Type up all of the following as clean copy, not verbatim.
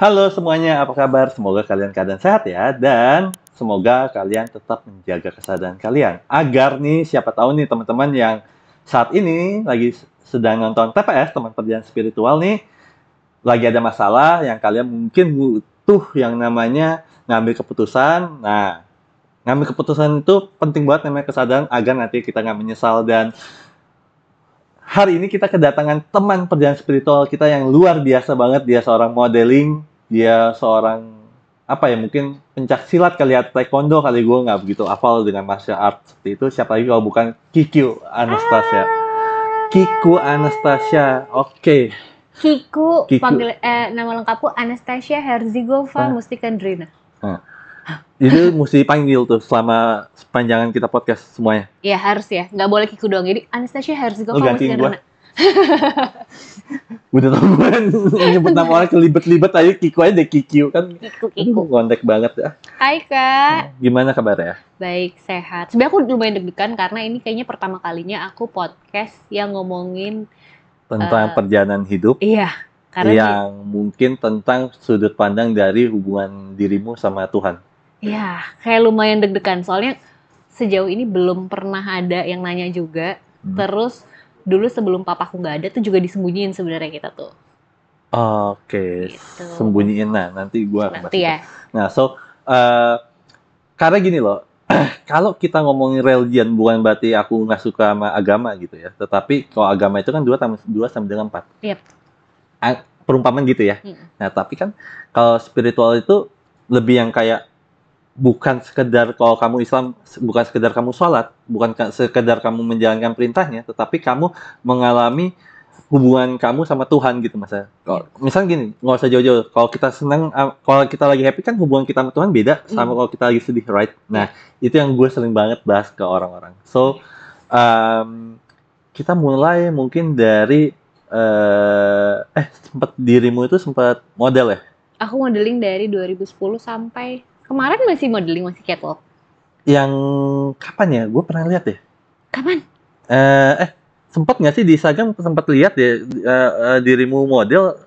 Halo semuanya, apa kabar? Semoga kalian keadaan sehat ya, dan semoga kalian tetap menjaga kesadaran kalian. Agar nih, siapa tahu nih teman-teman yang saat ini lagi sedang nonton TPS, teman perjalanan spiritual nih, lagi ada masalah yang kalian mungkin butuh yang namanya ngambil keputusan. Nah, ngambil keputusan itu penting banget namanya kesadaran agar nanti kita nggak menyesal. Dan hari ini kita kedatangan teman perjalanan spiritual kita yang luar biasa banget. Dia seorang modeling, dia seorang apa ya, mungkin pencak silat kali ya, taekwondo kali, gue nggak begitu hafal dengan martial art seperti itu. Siapa lagi kalau bukan Kiku Anastasia. Kiku Anastasia, oke. Kiku. Panggil nama lengkapku Anastasia Herzigova Mustikandrina. Itu mesti dipanggil tuh selama sepanjangan kita podcast semuanya. Iya harus ya, nggak boleh Kiku doang. Jadi Anastasia Herzigova Mustikandrina. Mustikandrina. Udah tau kan nyebut nama orang kelibet-libet aja, Kiku aja deh, Kiku kan. Kiku. Kontak banget ya. Hai Kak. Gimana kabarnya? Baik, sehat. Sebenarnya aku lumayan deg-degan karena ini kayaknya pertama kalinya aku podcast yang ngomongin tentang perjalanan hidup. Iya. Karena yang mungkin tentang sudut pandang dari hubungan dirimu sama Tuhan. Iya, kayak lumayan deg-degan. Soalnya sejauh ini belum pernah ada yang nanya juga. Terus dulu sebelum papaku nggak ada tuh juga disembunyiin sebenarnya kita tuh. Oke, gitu. Sembunyiin. Nah, nanti gue akan bahas ya. Nah, karena gini loh, kalau kita ngomongin religion, bukan berarti aku nggak suka sama agama gitu ya. Tetapi kalau agama itu kan 2 sama dengan 4. Yep. Perumpamaan gitu ya. Nah, tapi kan kalau spiritual itu lebih yang kayak bukan sekedar kalau kamu Islam, bukan sekedar kamu sholat, bukan sekedar kamu menjalankan perintahnya, tetapi kamu mengalami hubungan kamu sama Tuhan gitu, Mas. Misalnya gini, nggak usah jauh-jauh. Kalau kita senang, kalau kita lagi happy kan hubungan kita sama Tuhan beda sama kalau kita lagi sedih, right? Nah, itu yang gue sering banget bahas ke orang-orang. So, kita mulai mungkin dari sempat dirimu itu sempat model ya? Aku modeling dari 2010 sampai kemarin masih modeling, masih catwalk. Yang kapan ya? Gue pernah lihat deh. Kapan? Sempat nggak sih di Instagram sempat lihat ya dirimu model?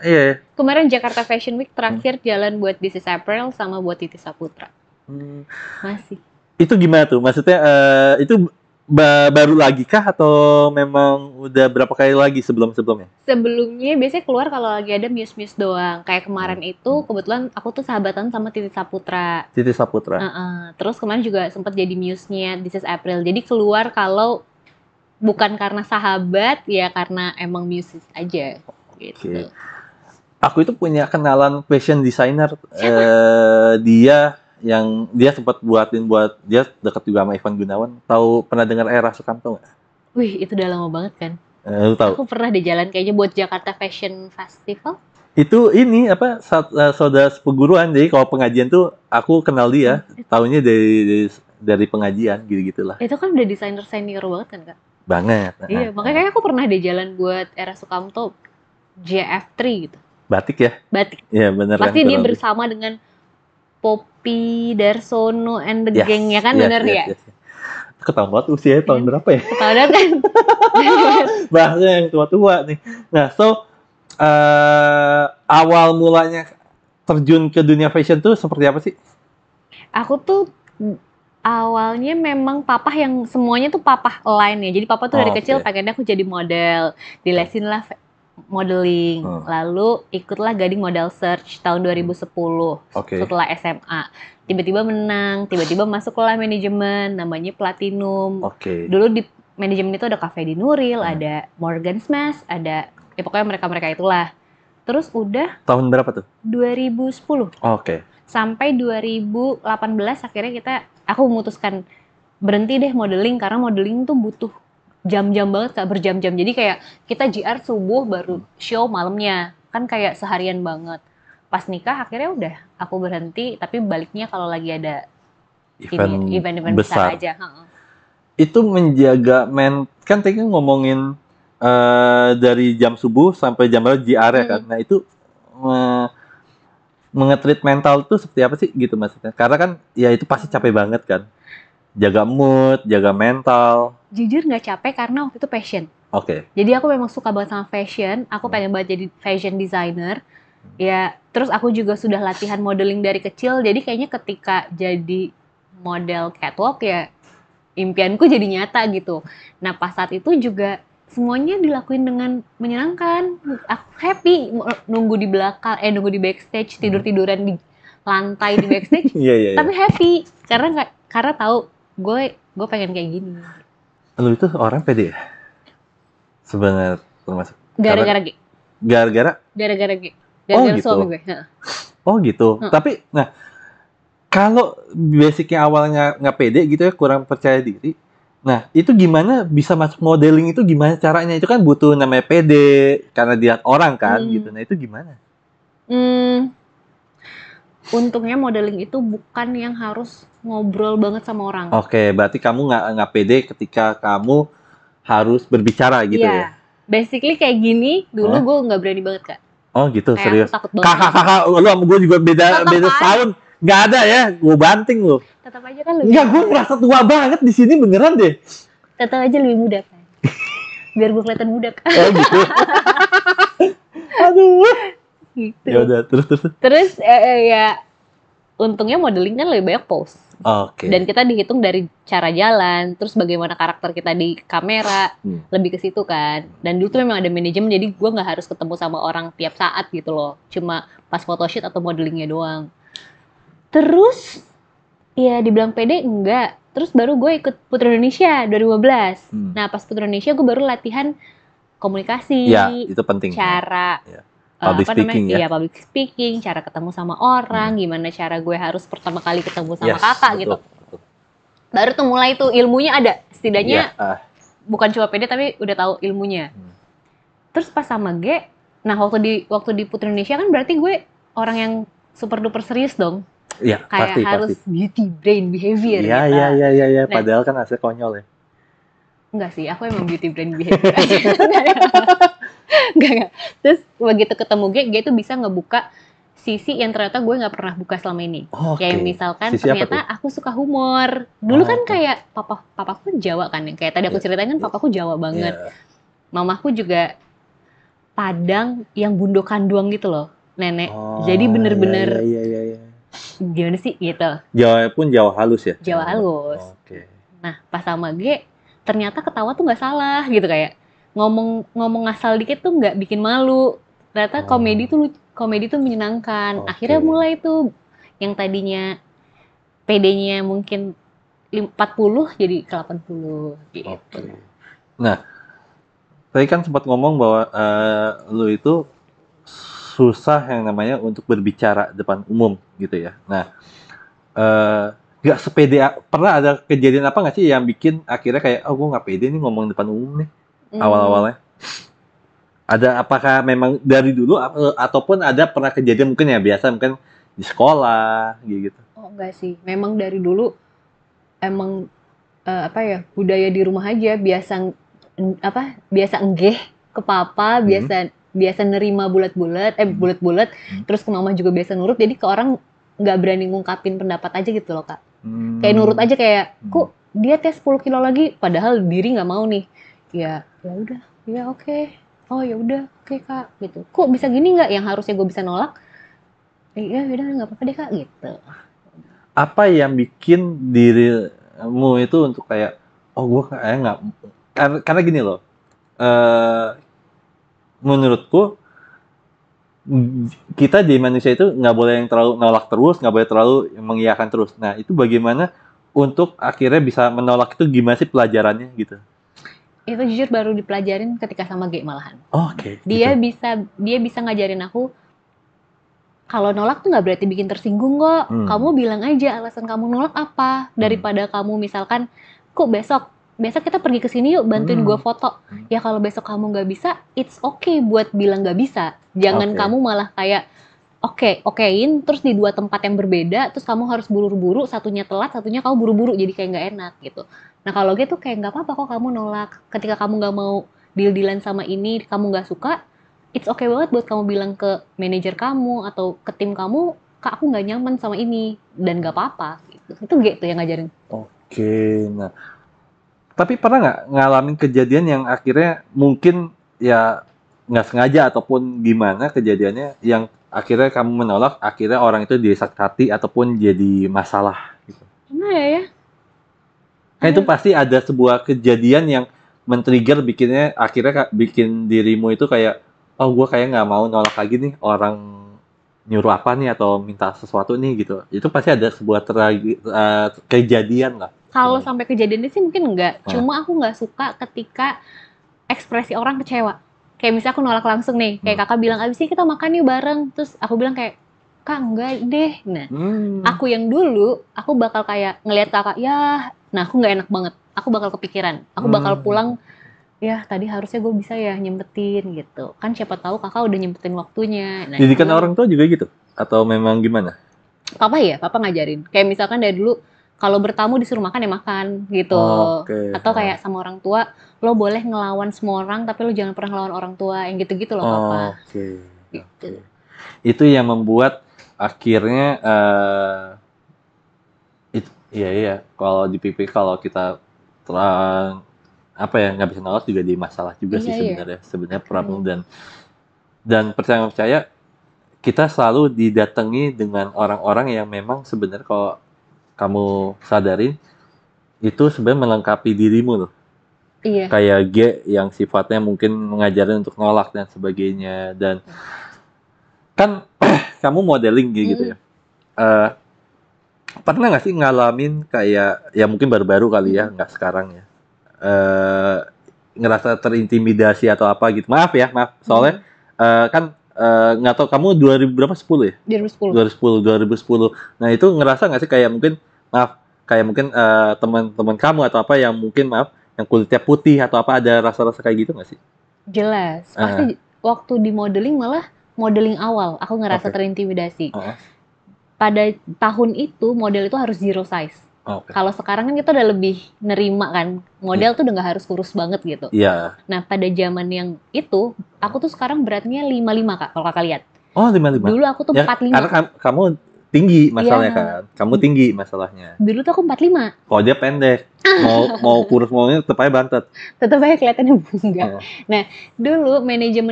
Iya. Kemarin Jakarta Fashion Week terakhir jalan buat This is April sama buat Titi Saputra. Masih. Itu gimana tuh? Maksudnya itu baru lagi kah atau memang udah berapa kali lagi sebelumnya? Sebelumnya biasanya keluar kalau lagi ada muse doang. Kayak kemarin itu kebetulan aku tuh sahabatan sama Titi Saputra. Terus kemarin juga sempat jadi muse-nya This is April. Jadi keluar kalau bukan karena sahabat, ya karena emang muse aja gitu. Okay. Aku itu punya kenalan fashion designer. Dia sempat buat dia dekat juga sama Ivan Gunawan. Tahu, pernah dengar Era Sukamto nggak? Wih, itu udah lama banget kan. Lu tahu? Aku pernah di jalan kayaknya buat Jakarta Fashion Festival. Itu ini apa saudara seperguruan. Jadi kalau pengajian tuh aku kenal dia, tahunya dari pengajian gitu-gitulah. Itu kan udah desainer senior banget kan, Kak? Banget. Iya, makanya aku pernah di jalan buat Era Sukamto JF3 gitu. Batik ya? Batik. Iya, benar kan. Pasti dia bersama dengan Poppy Darsono and the gang ya kan, bener ya? Yes. Ketahuan banget usianya tahun berapa ya? Ketahuan kan? Bahasnya yang tua-tua nih. Nah, awal mulanya terjun ke dunia fashion tuh seperti apa sih? Aku tuh awalnya memang papa yang semuanya tuh papa line ya. Jadi papa tuh dari kecil pengennya aku jadi model. Dilesin lah modeling, lalu ikutlah Gading Model Search tahun 2010 setelah SMA. Tiba-tiba menang, tiba-tiba masuklah manajemen, namanya Platinum. Dulu di manajemen itu ada Cafe di Nuril, ada Morgan Smash, ada ya pokoknya mereka itulah. Terus udah tahun berapa tuh? 2010. Sampai 2018 akhirnya aku memutuskan berhenti deh modeling karena modeling tuh butuh jam-jam banget, Kak, berjam-jam. Jadi kayak kita JR subuh baru show malamnya. Kan kayak seharian banget. Pas nikah akhirnya udah aku berhenti, tapi baliknya kalau lagi ada event besar aja. Itu menjaga kan tadi ngomongin dari jam subuh sampai jam berapa JR ya kan. Nah, itu mengetreat mental tuh seperti apa sih gitu maksudnya? Karena kan ya itu pasti capek banget kan. jaga mood, jaga mental. Jujur nggak capek karena waktu itu passion. Oke. Jadi aku memang suka banget sama fashion, aku pengen banget jadi fashion designer. Ya, terus aku juga sudah latihan modeling dari kecil, jadi kayaknya ketika jadi model catwalk ya impianku jadi nyata gitu. Nah, pas saat itu juga semuanya dilakuin dengan menyenangkan. Aku happy nunggu di belakang, nunggu di backstage, tidur-tiduran di lantai di backstage. Iya. Tapi happy karena tahu gue pengen kayak gini. Lu itu orang pede ya? Sebenarnya termasuk. Gara-gara G. Gara-gara G. Oh, Gara-gara gitu. suami gue. Oh gitu. Tapi, nah, kalau basicnya awalnya nggak pede gitu ya, kurang percaya diri. Nah, itu gimana bisa masuk modeling itu gimana caranya? Itu kan butuh namanya pede, karena dia orang kan gitu. Nah, itu gimana? Untungnya modeling itu bukan yang harus ngobrol banget sama orang. Oke, berarti kamu nggak pede ketika kamu harus berbicara gitu ya? Basically kayak gini, dulu gue nggak berani banget, Kak. Oh gitu, Kayak serius? aku takut banget. Kakak, lu sama gue juga beda setahun. Nggak ada ya, gue banting lu. Tetap aja kan lebih. Nggak, gue merasa tua banget di sini beneran deh. Tetap aja lebih muda kan. Biar gue kelihatan muda kan. Oh gitu. Aduh. Gitu. Ya udah, terus. Terus ya untungnya modeling kan lebih banyak pose. Oke. Dan kita dihitung dari cara jalan, terus bagaimana karakter kita di kamera, lebih ke situ kan. Dan dulu tuh memang ada manajemen, jadi gue nggak harus ketemu sama orang tiap saat gitu loh. Cuma pas photoshoot atau modelingnya doang. Terus, ya dibilang pede enggak. Terus baru gue ikut Putri Indonesia 2015. Nah pas Putri Indonesia gue baru latihan komunikasi. Ya, itu penting. Cara... Public speaking ya? Iya, public speaking, cara ketemu sama orang, gimana cara gue harus pertama kali ketemu sama kakak gitu. Betul. Baru tuh mulai tuh ilmunya ada, setidaknya bukan cuma pede tapi udah tahu ilmunya. Terus pas sama G, nah waktu di Putri Indonesia kan berarti gue orang yang super duper serius dong. Iya, kayak harus beauty brain behavior. Iya. Nah, padahal kan hasil konyol ya. Enggak sih, aku emang beauty brain behavior. Enggak. Terus begitu ketemu G tuh bisa ngebuka sisi yang ternyata gue nggak pernah buka selama ini. Kayak misalkan sisi ternyata aku suka humor. Dulu kan kayak papaku Jawa kan, yang kayak tadi aku ceritain kan papaku Jawa banget. Mamaku juga Padang yang bundo kanduang gitu loh, nenek. Jadi bener-bener gimana sih gitu. Jawa pun Jawa halus ya? Jawa halus. Nah pas sama G ternyata ketawa tuh nggak salah gitu, kayak ngomong ngasal dikit tuh nggak bikin malu. Ternyata komedi tuh menyenangkan. Akhirnya mulai tuh yang tadinya PD-nya mungkin 40 jadi ke 80 gitu. Nah, tadi kan sempat ngomong bahwa lu itu susah yang namanya untuk berbicara depan umum gitu ya. Nah, nggak sepede, pernah ada kejadian apa nggak sih yang bikin akhirnya kayak, gue nggak pede nih ngomong depan umum nih? Awal-awalnya ada, apakah memang dari dulu ataupun ada pernah kejadian mungkin ya biasa mungkin di sekolah gitu? Oh enggak sih, memang dari dulu emang budaya di rumah aja biasa enggeh ke papa, biasa nerima bulat-bulat terus ke mama juga biasa nurut, jadi ke orang nggak berani ngungkapin pendapat aja gitu loh Kak. Kayak nurut aja, kayak kok dia tes 10 kilo lagi padahal diri nggak mau nih. Ya udah, ya oke. Oh ya udah, oke Kak gitu. Kok bisa gini nggak? Yang harusnya gue bisa nolak. Ya udah nggak apa-apa deh Kak gitu. Apa yang bikin dirimu itu untuk kayak, gue kayak nggak, karena gini loh. Menurutku kita di Indonesia itu nggak boleh yang terlalu nolak terus, nggak boleh terlalu mengiyakan terus. Nah itu bagaimana untuk akhirnya bisa menolak itu, gimana sih pelajarannya gitu? Itu jujur baru dipelajarin ketika sama G malahan. Oke. Dia bisa ngajarin aku kalau nolak tuh nggak berarti bikin tersinggung kok. Kamu bilang aja alasan kamu nolak apa, daripada kamu misalkan kok besok kita pergi ke sini yuk bantuin gue foto. Ya kalau besok kamu nggak bisa, it's okay buat bilang nggak bisa. Jangan kamu malah kayak okein terus di 2 tempat yang berbeda, terus kamu harus buru-buru, satunya telat, satunya kamu buru-buru, jadi kayak nggak enak gitu. Nah kalau gitu kayak nggak apa-apa kok kamu nolak. Ketika kamu nggak mau deal-dealan sama ini, kamu nggak suka, it's okay banget buat kamu bilang ke manajer kamu atau ke tim kamu, Kak aku nggak nyaman sama ini, dan nggak apa-apa gitu. Itu gitu yang ngajarin. Oke, nah tapi pernah nggak ngalamin kejadian yang akhirnya mungkin ya nggak sengaja ataupun gimana kejadiannya yang akhirnya kamu menolak, akhirnya orang itu disakiti hati ataupun jadi masalah gitu? Pernah ya? Kan itu Ada. pasti ada sebuah kejadian yang men-trigger bikinnya akhirnya bikin dirimu itu kayak, oh gue kayak nggak mau nolak lagi nih orang nyuruh apa nih atau minta sesuatu nih gitu. Itu pasti ada sebuah kejadian lah. Kalau sampai kejadian ini sih mungkin enggak. Nah. Cuma aku nggak suka ketika ekspresi orang kecewa. Kayak misalnya aku nolak langsung nih. Kayak kakak bilang, abis ini kita makan yuk bareng. Terus aku bilang kayak, kak enggak deh. Nah, aku yang dulu, aku bakal kayak ngelihat kakak, ya, nah aku nggak enak banget. Aku bakal kepikiran. Aku bakal pulang, ya tadi harusnya gue bisa ya nyempetin gitu. Kan siapa tahu kakak udah nyempetin waktunya. Nah, Didikan orang tua juga gitu? Atau memang gimana? Papa ngajarin. Kayak misalkan dari dulu, kalau bertamu disuruh makan ya makan gitu. Atau kayak sama orang tua, lo boleh ngelawan semua orang, tapi lo jangan pernah ngelawan orang tua. Yang gitu-gitu loh papa. Gitu. Itu yang membuat akhirnya iya kalau di PP kalau kita apa ya nggak bisa nolak juga di masalah juga sih sebenarnya problem dan percaya kita selalu didatangi dengan orang-orang yang memang sebenarnya kalau kamu sadarin itu sebenarnya melengkapi dirimu loh. Iya. Kayak G yang sifatnya mungkin mengajarin untuk nolak dan sebagainya dan kan kamu modeling gitu ya. Pernah nggak sih ngalamin kayak ya mungkin baru-baru kali ya nggak sekarang ya ngerasa terintimidasi atau apa gitu maaf soalnya kan nggak tahu kamu 2000 berapa 10 ya 2010 nah itu ngerasa nggak sih kayak mungkin kayak mungkin teman-teman kamu atau apa yang mungkin yang kulitnya putih atau apa ada rasa-rasa kayak gitu nggak sih? Jelas pasti waktu di modeling malah modeling awal aku ngerasa terintimidasi. Pada tahun itu model itu harus zero size. Kalau sekarang kan kita udah lebih nerima kan, model tuh udah nggak harus kurus banget gitu. Nah pada zaman yang itu, aku tuh sekarang beratnya 55 kak, kalau kakak lihat. Oh 55. Dulu aku tuh 45. Karena kamu tinggi masalahnya kan, kamu tinggi masalahnya. Dulu tuh aku 45. Kalau dia pendek, mau kurus maunya tetap aja bantet. Tetap aja kelihatannya bunga. Nah dulu manajer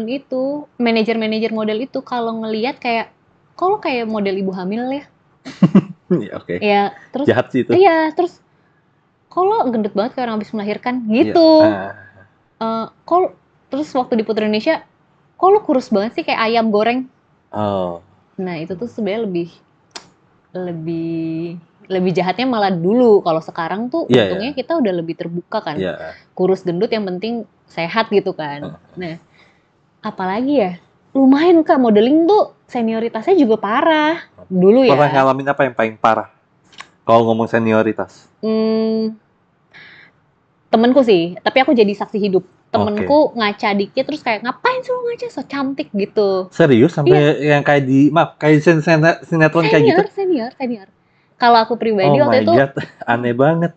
model itu kalau ngelihat kayak kalau kayak model ibu hamil ya. Ya, terus jahat sih itu. Iya, terus kalau gendut banget kayak orang habis melahirkan gitu. Terus waktu di Putri Indonesia, kok lu kurus banget sih kayak ayam goreng. Nah, itu tuh sebenarnya lebih jahatnya malah dulu. Kalau sekarang tuh untungnya kita udah lebih terbuka kan. Kurus gendut yang penting sehat gitu kan. Nah, apalagi ya? Lumayan kak, modeling tuh senioritasnya juga parah. Dulu ya. Pernah ngalamin apa yang paling parah? Kalau ngomong senioritas. Temenku sih, tapi aku jadi saksi hidup. Temenku ngaca dikit terus kayak ngapain sih lo ngaca so cantik gitu. Serius sampai yang kayak kayak sinetron kayak gitu? Senior. Kalau aku pribadi waktu itu aneh banget.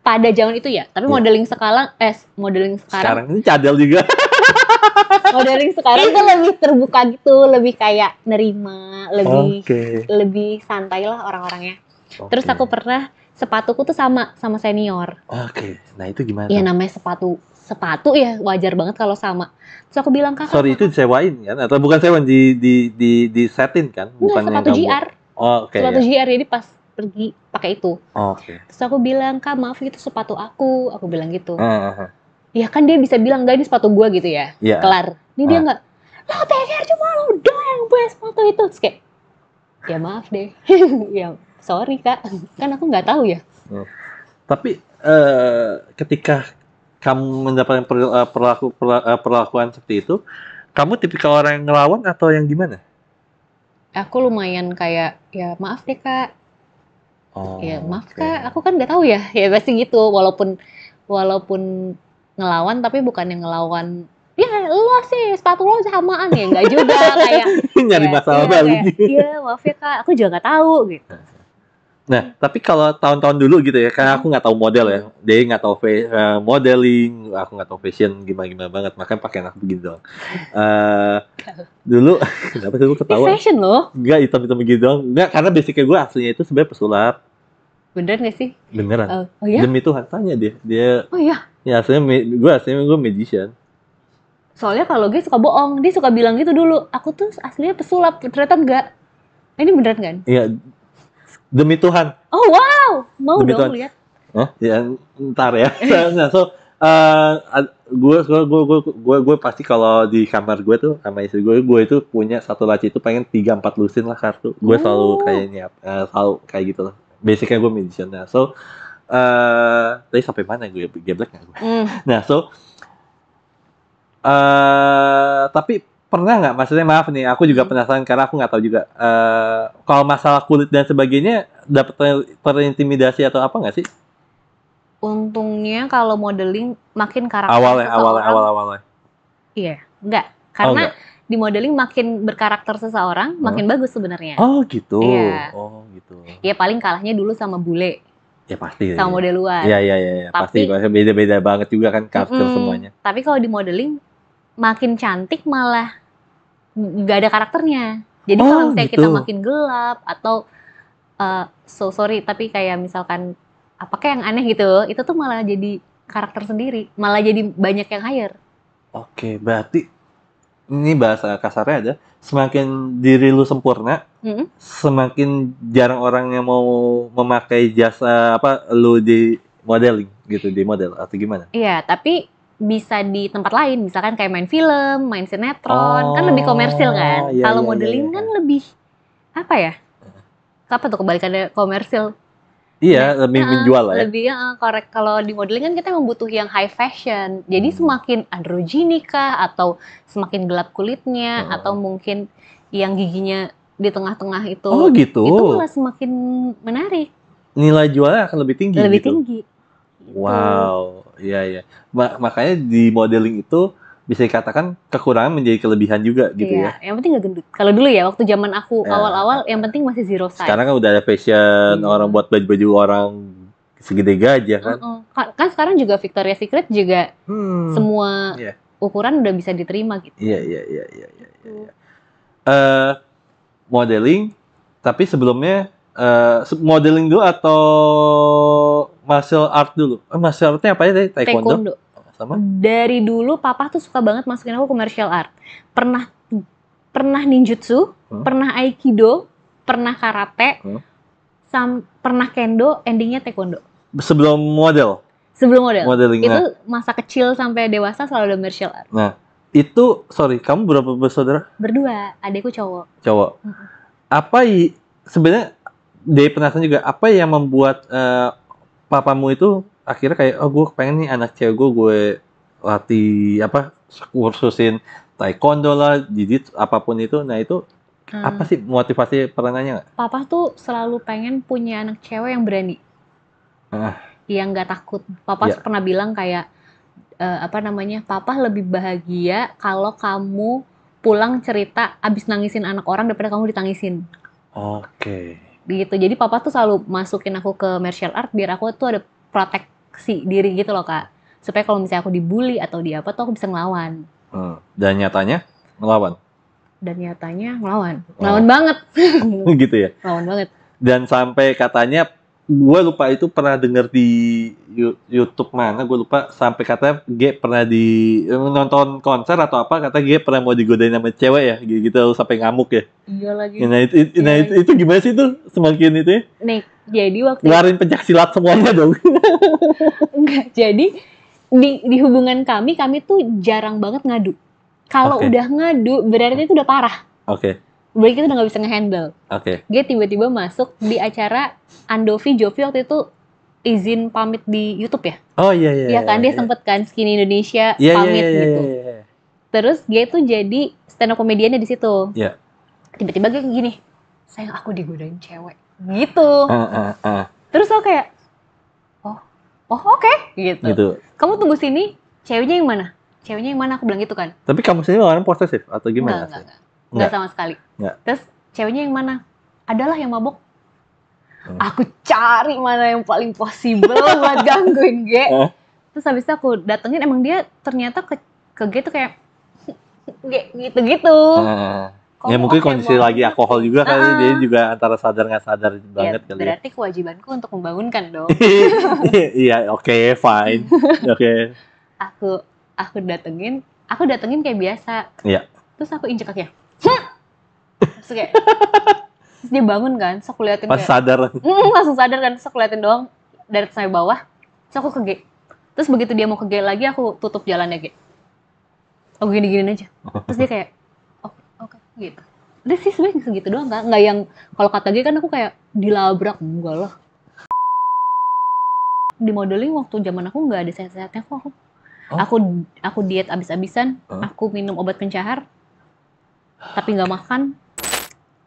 Pada zaman itu ya, tapi modeling sekarang ini cadel juga. Modeling sekarang tuh lebih terbuka gitu, lebih kayak nerima, lebih santai lah orang-orangnya. Terus aku pernah sepatuku tuh sama senior. Nah itu gimana? Ya namanya sepatu ya wajar banget kalau sama. Terus aku bilang kakak. Sorry itu disewain kan? Atau bukan sewain di setin kan? Bukan sepatu GR. Sepatu GR jadi pas pergi pakai itu. Terus aku bilang kak maaf itu sepatu aku bilang gitu. Ya kan dia bisa bilang enggak ini sepatu gua gitu ya. Kelar. Ini dia enggak. Lo TKR cuma lo doang yang punya sepatu itu. Terus kayak ya maaf deh. Ya sorry kak. Kan aku nggak tahu ya. Tapi ketika kamu mendapatkan perlakuan seperti itu, kamu tipikal orang yang ngelawan atau yang gimana? Aku lumayan kayak ya maaf deh kak. Ya maaf kak. Aku kan nggak tahu ya. Ya pasti gitu. Walaupun ngelawan tapi bukan yang ngelawan ya lo sih sepatu lo samaan ya nggak juga kayak nyari masalah balik. Iya maaf ya kak aku juga nggak tahu gitu. Nah tapi kalau tahun-tahun dulu gitu ya karena aku nggak tahu model ya dia nggak tahu modeling aku nggak tahu fashion gimana banget makanya pakai anak begini doang. Dulu kenapa sih lu ketawa? Fashion loh? Enggak hitam-hitam gitu doang. Enggak karena basicnya gue aslinya itu sebenarnya pesulap. Beneran gak sih? Beneran. Oh iya? Demi Tuhan, tanya dia. Oh iya? Ya aslinya gue magician. Soalnya kalau dia suka bohong, dia suka bilang gitu dulu, aku tuh aslinya pesulap, ternyata enggak. Ini beneran kan? Iya, demi Tuhan. Oh wow, mau Demi dong Tuhan. lihat. Ya ntar ya. Nah, gue pasti kalau di kamar gue tuh sama istri gue itu punya satu laci itu pengen 3-4 lusin lah kartu. Gue selalu kayaknya selalu kayak gitu lah. Basicnya gue magician. Nah, tadi sampai mana gue geblek nggak gue? Nah, tapi pernah nggak, maksudnya maaf nih, aku juga penasaran karena aku nggak tahu juga. Kalau masalah kulit dan sebagainya, dapat terintimidasi atau apa nggak sih? Untungnya kalau modeling makin karakter awalnya. Iya, enggak. Karena di modeling makin berkarakter seseorang, makin bagus sebenarnya. Oh gitu. Iya. Oh gitu. Ya paling kalahnya dulu sama bule. Ya pasti. Sama model luar. Iya. Pasti beda-beda banget juga kan karakter semuanya. Tapi kalau di modeling makin cantik malah nggak ada karakternya. Jadi kalau misalnya kita makin gelap atau sorry tapi kayak misalkan apakah yang aneh gitu, itu tuh malah jadi karakter sendiri, malah jadi banyak yang hire. Oke, berarti ini bahasa kasarnya ada, semakin diri lu sempurna, semakin jarang orang yang mau memakai jasa lu di modeling gitu, di model atau gimana? Iya, tapi bisa di tempat lain, misalkan kayak main film, main sinetron, kan lebih komersil kan. Iya, kalau modeling kan lebih apa ya? Apa tuh kebalikannya komersil? Iya, lebih menjual lah ya. Lebih korek. Kalau di modeling kan kita membutuhkan yang high fashion. Jadi semakin androgynik kah, atau semakin gelap kulitnya, atau mungkin yang giginya di tengah-tengah itu. Oh gitu. Itu malah semakin menarik. Nilai jualnya akan lebih tinggi. Lebih tinggi. Wow, iya. Makanya di modeling itu bisa dikatakan kekurangan menjadi kelebihan juga gitu ya. Yang penting gak gendut. Kalau dulu ya, waktu zaman aku awal-awal, yang penting masih zero size. Sekarang kan udah ada fashion, orang buat baju-baju orang segede gajah kan. Kan sekarang juga Victoria's Secret juga semua ukuran udah bisa diterima gitu. Iya. Modeling, tapi sebelumnya modeling dulu atau martial art dulu? Martial artnya apa ya tadi? Taekwondo. Sama? Dari dulu papa tuh suka banget masukin aku ke martial art. Pernah ninjutsu, pernah aikido, pernah karate, pernah kendo, endingnya taekwondo. Sebelum model? Sebelum model. Modeling. Itu masa kecil sampai dewasa selalu ada martial art. Nah, itu, kamu berapa bersaudara? Berdua, adekku cowok. Apa sebenarnya, dia penasaran juga, apa yang membuat papamu itu akhirnya kayak, gue pengen nih anak cewek gue latih kursusin taekwondo lah, jujitsu, apapun itu. Nah itu apa sih motivasi peranannya nggak? Papa tuh selalu pengen punya anak cewek yang berani, yang nggak takut. Papa pernah bilang kayak papa lebih bahagia kalau kamu pulang cerita abis nangisin anak orang daripada kamu ditangisin. Oke. Gitu. Jadi papa tuh selalu masukin aku ke martial art biar aku tuh ada proteksi diri gitu loh Kak. Supaya kalau misalnya aku dibully atau di apa tuh aku bisa ngelawan. Dan nyatanya ngelawan? Ngelawan banget. Gitu ya? Ngelawan banget. Dan sampai katanya, gue lupa itu pernah denger di YouTube mana, gue lupa, sampai katanya G pernah nonton konser atau apa, katanya G pernah mau digodain sama cewek ya, gitu sampai ngamuk ya. Iya lagi. Nah, itu gimana sih tuh semakin itu ya? Nih, jadi waktu ngelarin pencak silat semuanya dong. Enggak, jadi di hubungan kami tuh jarang banget ngadu. Kalau udah ngadu, berarti itu udah parah. Berarti kita udah gak bisa nge-handle. Dia tiba-tiba masuk di acara Andovi Jovi waktu itu izin pamit di YouTube ya. Oh iya. Iya kan, dia sempet kan Skinny Indonesia pamit gitu. Terus dia tuh jadi stand up komediannya di situ. Tiba-tiba dia gini, sayang aku digodain cewek. Gitu. Terus aku kayak, oh oke. Gitu. Kamu tunggu sini, ceweknya yang mana? Aku bilang gitu kan. Tapi kamu sendiri orang posesif atau gimana? Enggak sama sekali. Terus ceweknya yang mana? Adalah yang mabok. Aku cari mana yang paling possible buat gangguin G. Terus habis itu aku datengin, emang dia ternyata ke G tuh kayak gitu-gitu. Ya mungkin oke kondisi banget. lagi alkohol juga kali, dia juga antara sadar nggak sadar banget Ya, kali. berarti kewajibanku untuk membangunkan dong. Iya, oke, fine. Oke. Aku datengin kayak biasa. Iya. Terus aku injek kakinya. Terus kayak, terus dia bangun kan, terus aku liatin Pas kayak, sadar. langsung sadar kan, terus aku liatin doang dari atas sampai bawah. Terus aku ke. Terus begitu dia mau ke lagi, aku tutup jalannya kayak. Aku gini-giniin aja. Terus dia kayak, oke, gitu. Udah sih sebenarnya segitu doang, nggak yang kalau kata G kan aku kayak dilabrak, enggak lah. Di modeling waktu zaman aku nggak ada sehat-sehatnya kok. Aku diet abis-abisan, aku minum obat pencahar, tapi nggak makan.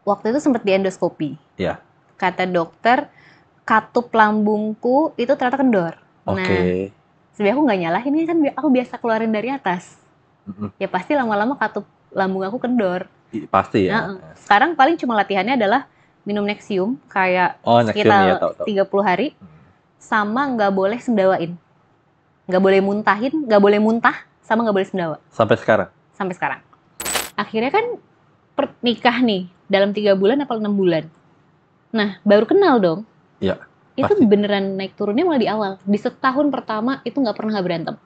Waktu itu sempat di endoskopi. Iya. Kata dokter, katup lambungku itu ternyata kendor. Nah, sebenarnya aku nggak nyalahin, ini kan aku biasa keluarin dari atas. Ya pasti lama-lama katup lambung aku kendor. Pasti ya. Sekarang paling cuma latihannya adalah minum Nexium kayak sekitar 30 hari, sama nggak boleh sendawain. Nggak boleh muntahin, nggak boleh muntah, sama nggak boleh sendawa. Sampai sekarang? Sampai sekarang. Akhirnya kan nikah nih, dalam 3 bulan atau 6 bulan. Nah, baru kenal dong. Iya. Itu beneran naik turunnya malah di awal. Di setahun pertama itu nggak pernah berantem.